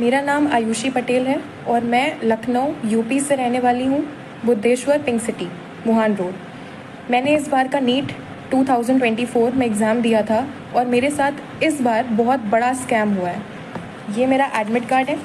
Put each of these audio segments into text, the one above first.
मेरा नाम आयुषी पटेल है और मैं लखनऊ यूपी से रहने वाली हूँ, बुद्धेश्वर पिंक सिटी, मुहान रोड। मैंने इस बार का नीट 2024 में एग्ज़ाम दिया था और मेरे साथ इस बार बहुत बड़ा स्कैम हुआ है। ये मेरा एडमिट कार्ड है।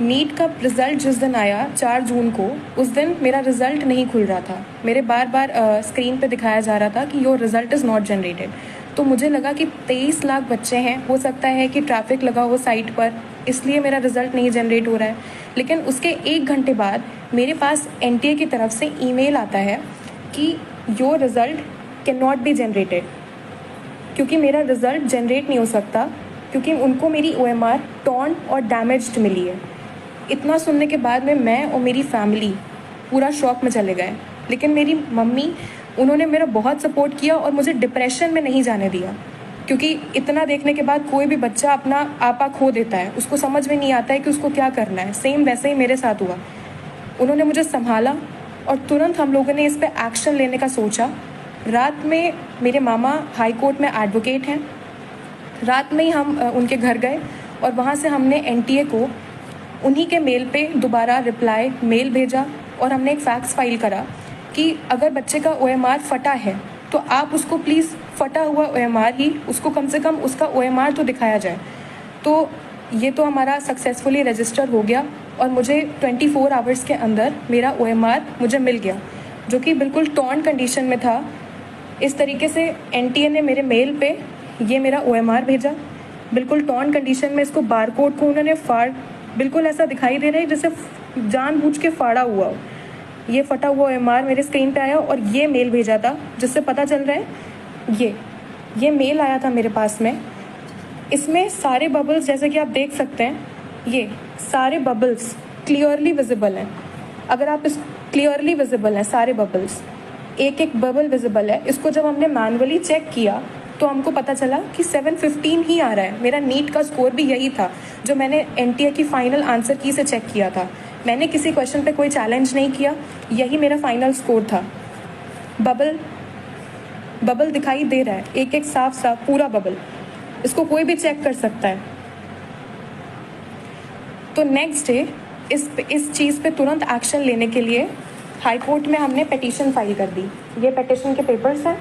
नीट का रिज़ल्ट जिस दिन आया 4 जून को, उस दिन मेरा रिज़ल्ट नहीं खुल रहा था। मेरे बार बार स्क्रीन पे दिखाया जा रहा था कि your result is not generated. तो मुझे लगा कि 23 लाख बच्चे हैं, हो सकता है कि ट्रैफिक लगा हो साइट पर, इसलिए मेरा रिज़ल्ट नहीं जनरेट हो रहा है। लेकिन उसके 1 घंटे बाद मेरे पास एनटीए की तरफ से ईमेल आता है कि your result can not be generated, क्योंकि मेरा रिज़ल्ट जनरेट नहीं हो सकता, क्योंकि उनको मेरी OMR टॉर्न और डैमेज्ड मिली है। इतना सुनने के बाद में मैं और मेरी फैमिली पूरा शॉक में चले गए। लेकिन मेरी मम्मी, उन्होंने मेरा बहुत सपोर्ट किया और मुझे डिप्रेशन में नहीं जाने दिया, क्योंकि इतना देखने के बाद कोई भी बच्चा अपना आपा खो देता है, उसको समझ में नहीं आता है कि उसको क्या करना है। सेम वैसे ही मेरे साथ हुआ। उन्होंने मुझे संभाला और तुरंत हम लोगों ने इस पर एक्शन लेने का सोचा। रात में मेरे मामा हाई कोर्ट में एडवोकेट हैं। रात में ही हम उनके घर गए और वहाँ से हमने एनटीए को उन्हीं के मेल पे दोबारा रिप्लाई मेल भेजा और हमने एक फैक्स फाइल करा कि अगर बच्चे का OMR फटा है तो आप उसको प्लीज़ फटा हुआ OMR ही, उसको कम से कम उसका OMR तो दिखाया जाए। तो ये तो हमारा सक्सेसफुली रजिस्टर हो गया और मुझे 24 आवर्स के अंदर मेरा OMR मुझे मिल गया, जो कि बिल्कुल टॉर्न कंडीशन में था। इस तरीके से एनटीए ने मेरे मेल पे ये मेरा OMR भेजा, बिल्कुल टॉर्न कंडीशन में। इसको बारकोड को उन्होंने बिल्कुल ऐसा दिखाई दे रहा है जैसे जानबूझ के फाड़ा हुआ हो। ये फटा हुआ OMR मेरे स्क्रीन पे आया और ये मेल भेजा था, जिससे पता चल रहा है ये मेल आया था मेरे पास में। इसमें सारे बबल्स, जैसे कि आप देख सकते हैं, ये सारे बबल्स क्लियरली विजिबल हैं। अगर आप इस क्लियरली विजिबल हैं सारे बबल्स, एक एक बबल विजिबल है। इसको जब हमने मैनुअली चेक किया तो हमको पता चला कि 715 ही आ रहा है। मेरा नीट का स्कोर भी यही था जो मैंने एनटीए की फाइनल आंसर की से चेक किया था। मैंने किसी क्वेश्चन पे कोई चैलेंज नहीं किया, यही मेरा फाइनल स्कोर था। बबल दिखाई दे रहा है, एक एक साफ साफ पूरा बबल, इसको कोई भी चेक कर सकता है। तो नेक्स्ट डे इस चीज़ पे तुरंत एक्शन लेने के लिए हाई कोर्ट में हमने पिटीशन फाइल कर दी। ये पिटीशन के पेपर्स हैं।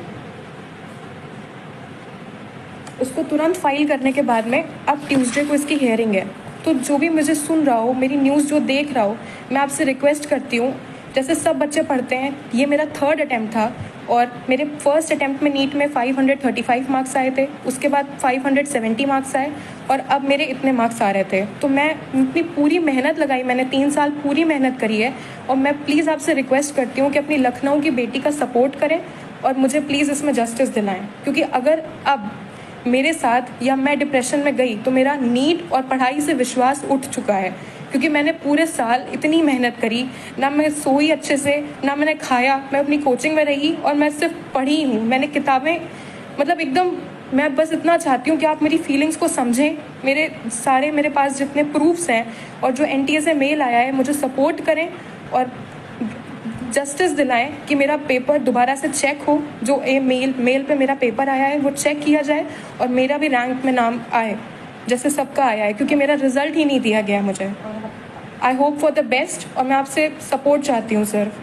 उसको तुरंत फाइल करने के बाद में अब ट्यूसडे को इसकी हियरिंग है। तो जो भी मुझे सुन रहा हो, मेरी न्यूज़ जो देख रहा हो, मैं आपसे रिक्वेस्ट करती हूँ, जैसे सब बच्चे पढ़ते हैं, ये मेरा 3rd अटैम्प्ट था और मेरे फर्स्ट अटैम्प्ट में नीट में 535 मार्क्स आए थे, उसके बाद 570 मार्क्स आए और अब मेरे इतने मार्क्स आ रहे थे। तो मैं इतनी पूरी मेहनत लगाई, मैंने 3 साल पूरी मेहनत करी है और मैं प्लीज़ आपसे रिक्वेस्ट करती हूँ कि अपनी लखनऊ की बेटी का सपोर्ट करें और मुझे प्लीज़ इसमें जस्टिस दिलाएं, क्योंकि अगर अब मेरे साथ या मैं डिप्रेशन में गई तो मेरा नीट और पढ़ाई से विश्वास उठ चुका है, क्योंकि मैंने पूरे साल इतनी मेहनत करी, ना मैं सोई अच्छे से, ना मैंने खाया, मैं अपनी कोचिंग में रही और मैं सिर्फ पढ़ी हूँ। मैंने किताबें, मतलब एकदम, मैं बस इतना चाहती हूँ कि आप मेरी फीलिंग्स को समझें। मेरे पास जितने प्रूफ्स हैं और जो एनटीए से मेल आया है, मुझे सपोर्ट करें और जस्टिस दिलाएं कि मेरा पेपर दोबारा से चेक हो। जो मेल पे मेरा पेपर आया है वो चेक किया जाए और मेरा भी रैंक में नाम आए जैसे सबका आया है, क्योंकि मेरा रिजल्ट ही नहीं दिया गया मुझे। I hope for the best और मैं आपसे सपोर्ट चाहती हूँ सिर्फ।